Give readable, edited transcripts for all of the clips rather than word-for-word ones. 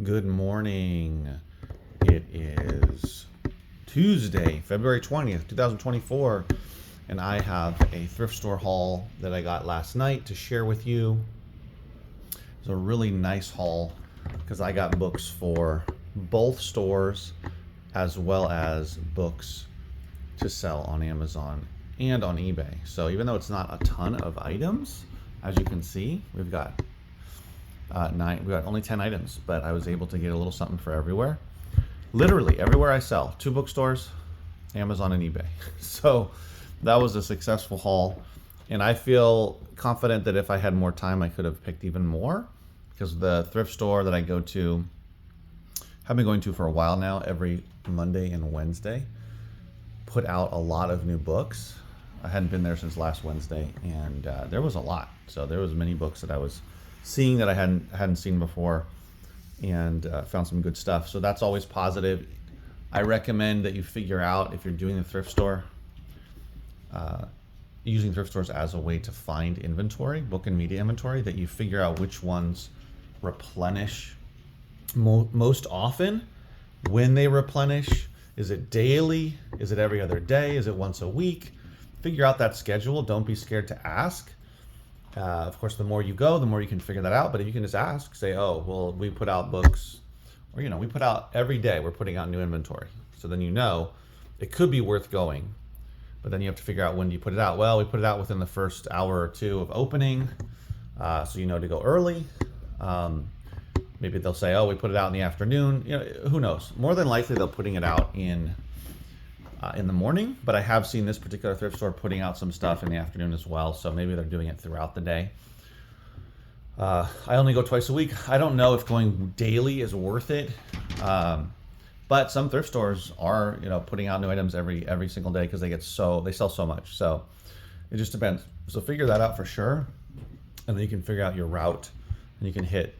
Good morning. It is Tuesday, February 20th, 2024, and I have a thrift store haul that I got last night to share with you. It's a really nice haul because I got books for both stores as well as books to sell on Amazon and on eBay. So even though it's not a ton of items, as you can see, we've got we got only 10 items, but I was able to get a little something for everywhere. Literally everywhere I sell, 2 bookstores, Amazon and eBay. So that was a successful haul, and I feel confident that if I had more time, I could have picked even more, because the thrift store that I go to, have been going to for a while now, every Monday and Wednesday, put out a lot of new books. I hadn't been there since last Wednesday, and there was a lot. So there was many books that I was seeing that I hadn't seen before, and found some good stuff. So that's always positive. I recommend that you figure out, if you're doing the thrift store, using thrift stores as a way to find inventory, book and media inventory, that you figure out which ones replenish most often, when they replenish. Is it daily? Is it every other day? Is it once a week? Figure out that schedule. Don't be scared to ask. Of course, the more you go, the more you can figure that out. But if you can just ask, say, oh, well, we put out books, or, we put out every day, we're putting out new inventory. So then it could be worth going. But then you have to figure out, when do you put it out? Well, we put it out within the first hour or two of opening, so to go early. Maybe they'll say, oh, we put it out in the afternoon. Who knows? More than likely, they're putting it out in the morning, but I have seen this particular thrift store putting out some stuff in the afternoon as well, so maybe they're doing it throughout the day. I only go twice a week. I don't know if going daily is worth it, but some thrift stores are putting out new items every single day, because they sell so much. So it just depends. So figure that out for sure, and then you can figure out your route, and you can hit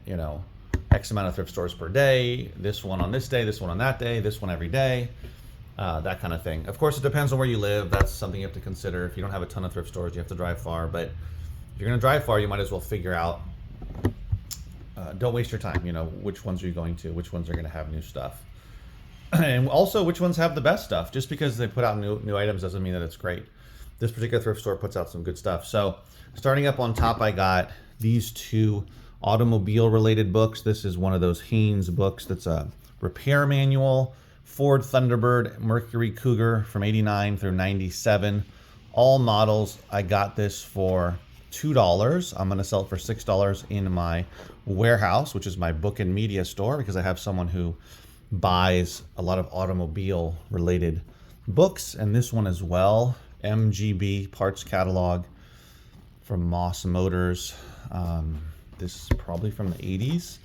X amount of thrift stores per day, this one on this day, this one on that day, this one every day. That kind of thing. Of course, it depends on where you live. That's something you have to consider. If you don't have a ton of thrift stores, you have to drive far. But if you're going to drive far, you might as well figure out, don't waste your time. Which ones are you going to? Which ones are going to have new stuff? And also, which ones have the best stuff? Just because they put out new items doesn't mean that it's great. This particular thrift store puts out some good stuff. So starting up on top, I got these 2 automobile-related books. This is one of those Haynes books that's a repair manual. Ford Thunderbird, Mercury Cougar from 89 through 97. All models. I got this for $2. I'm going to sell it for $6 in my warehouse, which is my book and media store, because I have someone who buys a lot of automobile related books, and this one as well. MGB parts catalog from Moss Motors. This is probably from the 80s.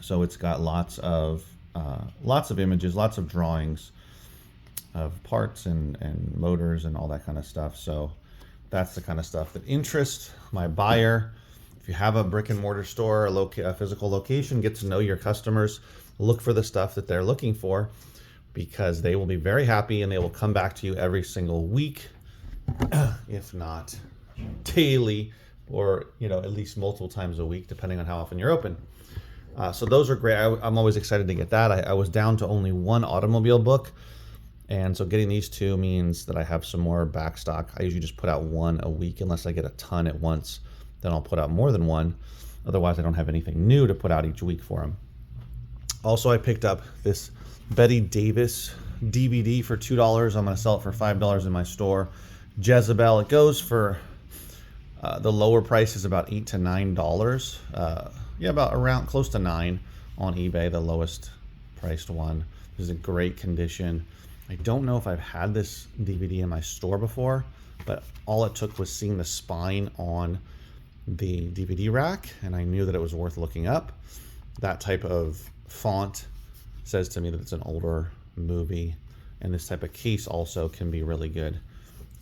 So it's got lots of images, lots of drawings of parts and motors and all that kind of stuff. So that's the kind of stuff that interests my buyer. If you have a brick and mortar store, a physical location, get to know your customers, look for the stuff that they're looking for, because they will be very happy and they will come back to you every single week, if not daily, or at least multiple times a week, depending on how often you're open. So those are great. I'm always excited to get that. I was down to only 1 automobile book, and so getting these 2 means that I have some more back stock. I usually just put out 1 a week, unless I get a ton at once. Then I'll put out more than 1. Otherwise, I don't have anything new to put out each week for them. Also, I picked up this Betty Davis DVD for $2. I'm going to sell it for $5 in my store. Jezebel, it goes for the lower price is about $8 to $9. About around close to $9 on eBay, the lowest priced one. This is in great condition. I don't know if I've had this DVD in my store before, but all it took was seeing the spine on the DVD rack, and I knew that it was worth looking up. That type of font says to me that it's an older movie, and this type of case also can be really good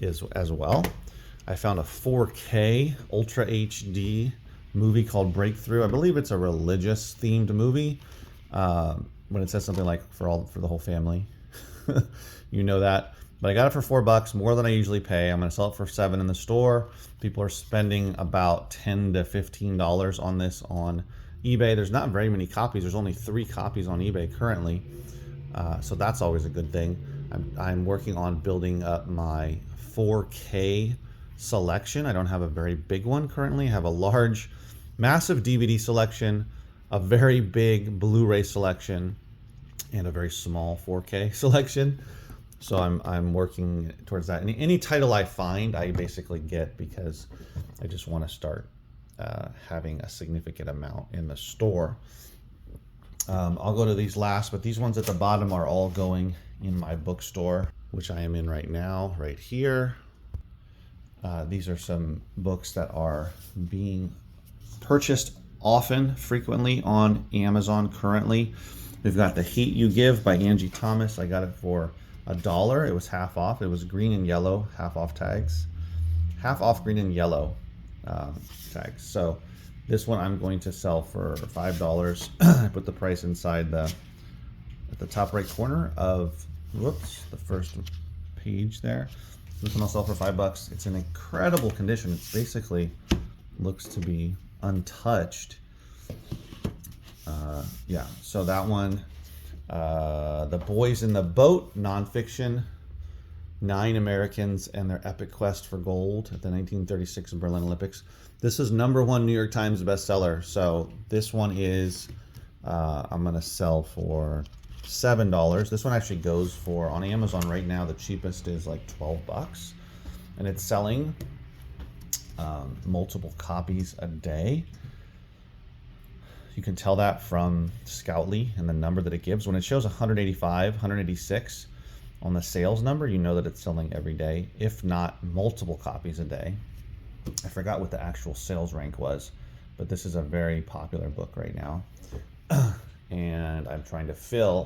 as well. I found a 4K Ultra HD movie called Breakthrough. I believe it's a religious themed movie. When it says something like for the whole family, that. But I got it for $4, more than I usually pay. I'm going to sell it for $7 in the store. People are spending about $10 to $15 on this on eBay, there's not very many copies. There's only 3 copies on eBay currently. So that's always a good thing. I'm working on building up my 4K selection. I don't have a very big one currently. I have a large, massive DVD selection, a very big Blu-ray selection, and a very small 4K selection. So I'm working towards that. Any title I find, I basically get because I just want to start having a significant amount in the store. I'll go to these last, but these ones at the bottom are all going in my bookstore, which I am in right now, right here. These are some books that are being purchased often, frequently on Amazon currently. We've got The Hate You Give by Angie Thomas. I got it for $1. It was half off. It was green and yellow, half off tags. Half off green and yellow tags. So this one I'm going to sell for $5. I put the price inside at the top right corner of, whoops, the first page there. This one I'll sell for $5. It's in incredible condition. It's basically looks to be untouched. Yeah, so that one, The Boys in the Boat, nonfiction, 9 Americans and their epic quest for gold at the 1936 Berlin Olympics. This is #1 New York Times bestseller. So this one is, I'm going to sell for $7. This one actually goes for, on Amazon right now, the cheapest is like $12. And it's selling multiple copies a day. You can tell that from Scoutly and the number that it gives. When it shows 185, 186 on the sales number, you know that it's selling every day, if not multiple copies a day. I forgot what the actual sales rank was, but this is a very popular book right now. And I'm trying to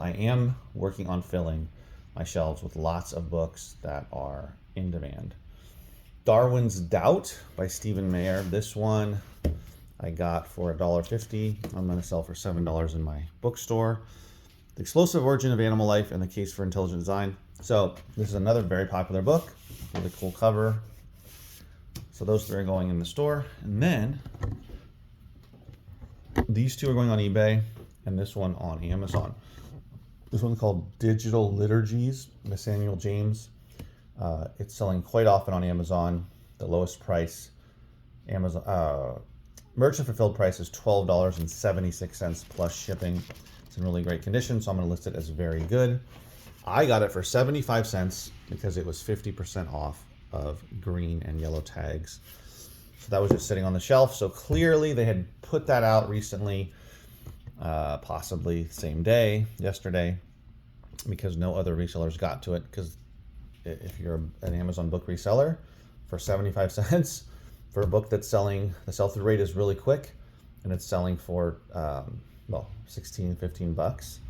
I am working on filling my shelves with lots of books that are in demand. Darwin's Doubt by Stephen Mayer. This one I got for $1.50. I'm going to sell for $7 in my bookstore. The Explosive Origin of Animal Life and the Case for Intelligent Design. So this is another very popular book. Really cool cover. So those 3 are going in the store. And then these 2 are going on eBay and this one on Amazon. This one's called Digital Liturgies by Samuel James. It's selling quite often on Amazon. The lowest price, Amazon merchant fulfilled price is $12.76 plus shipping. It's in really great condition, so I'm going to list it as very good. I got it for 75 cents because it was 50% off of green and yellow tags. So that was just sitting on the shelf. So clearly they had put that out recently, possibly same day, yesterday, because no other resellers got to it. Because if you're an Amazon book reseller, for 75 cents, for a book that's selling, the sell-through rate is really quick, and it's selling for, 16, 15 bucks.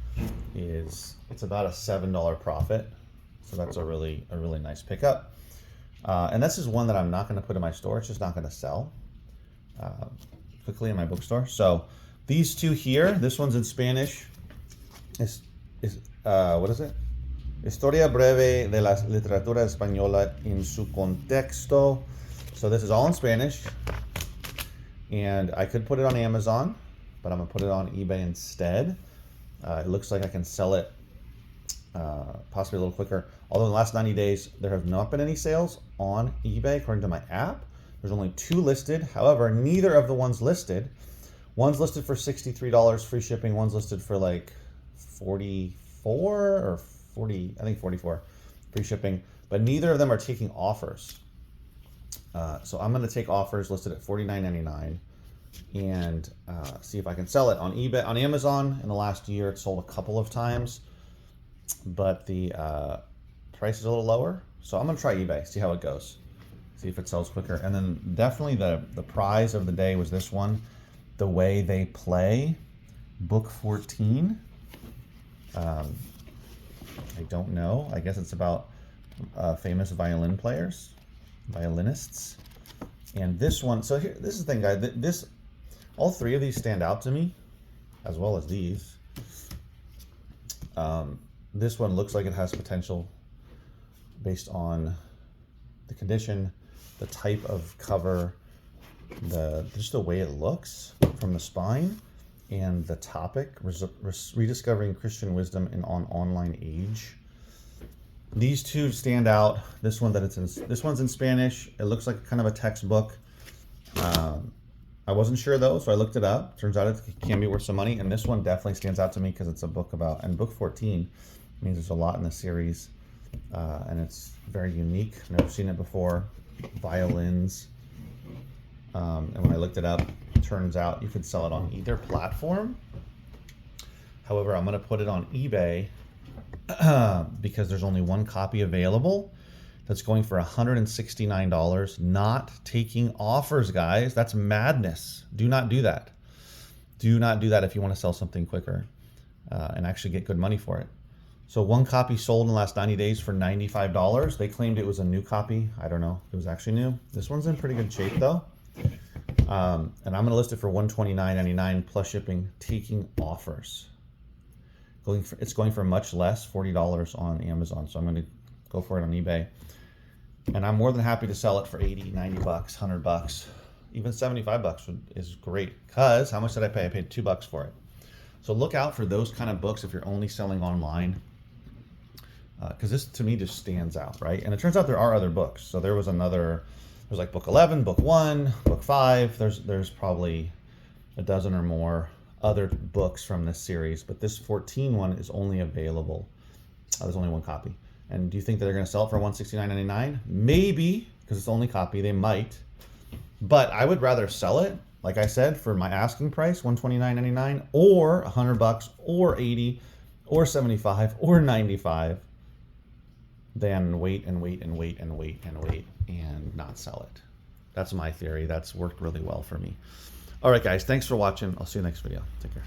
It's about a $7 profit. So that's a really nice pickup. And this is one that I'm not going to put in my store. It's just not going to sell quickly in my bookstore. So these 2 here, this one's in Spanish. What is it? Historia breve de la literatura española en su contexto. So this is all in Spanish. And I could put it on Amazon, but I'm going to put it on eBay instead. It looks like I can sell it possibly a little quicker. Although in the last 90 days, there have not been any sales on eBay according to my app. There's only 2 listed. However, neither of the ones listed. One's listed for $63 free shipping. One's listed for like 44 or 40, I think 44 free shipping. But neither of them are taking offers. So I'm going to take offers listed at $49.99 and see if I can sell it on eBay. On Amazon in the last year, it sold a couple of times, but the price is a little lower. So I'm going to try eBay, see how it goes, see if it sells quicker. And then definitely the prize of the day was this one, The Way They Play, book 14. I don't know. I guess it's about famous violinists. And this one, so here, this is the thing, guys. All 3 of these stand out to me, as well as these. This one looks like it has potential based on the condition, the type of cover, just the way it looks from the spine. and the topic, rediscovering Christian wisdom in an online age. These two stand out. This one's in Spanish. It looks like kind of a textbook. I wasn't sure though, so I looked it up. Turns out it can be worth some money, and this one definitely stands out to me because it's a book about, and book 14 means there's a lot in the series, and it's very unique. Never seen it before. Violins, and when I looked it up, it turns out you could sell it on either platform. However, I'm going to put it on eBay because there's only one copy available. That's going for $169, not taking offers, guys. That's madness. Do not do that. Do not do that if you want to sell something quicker and actually get good money for it. So one copy sold in the last 90 days for $95. They claimed it was a new copy. I don't know if it was actually new. This one's in pretty good shape though. And I'm going to list it for $129.99 plus shipping, taking offers. It's going for much less, $40 on Amazon. So I'm going to go for it on eBay. And I'm more than happy to sell it for 80, 90 bucks, 100 bucks, even 75 bucks is great. Because how much did I pay? I paid $2 for it. So look out for those kind of books if you're only selling online. Because this to me just stands out, right? And it turns out there are other books. So there's like book 11, book 1, book 5. There's probably a dozen or more other books from this series. But this 14 one is only available. There's only one copy. And do you think that they're going to sell it for $169.99? Maybe, because it's the only copy. They might. But I would rather sell it, like I said, for my asking price, $129.99, or 100 bucks, or 80, or 75, or 95, than wait and wait and wait and wait and wait and not sell it. That's my theory. That's worked really well for me. All right, guys. Thanks for watching. I'll see you next video. Take care.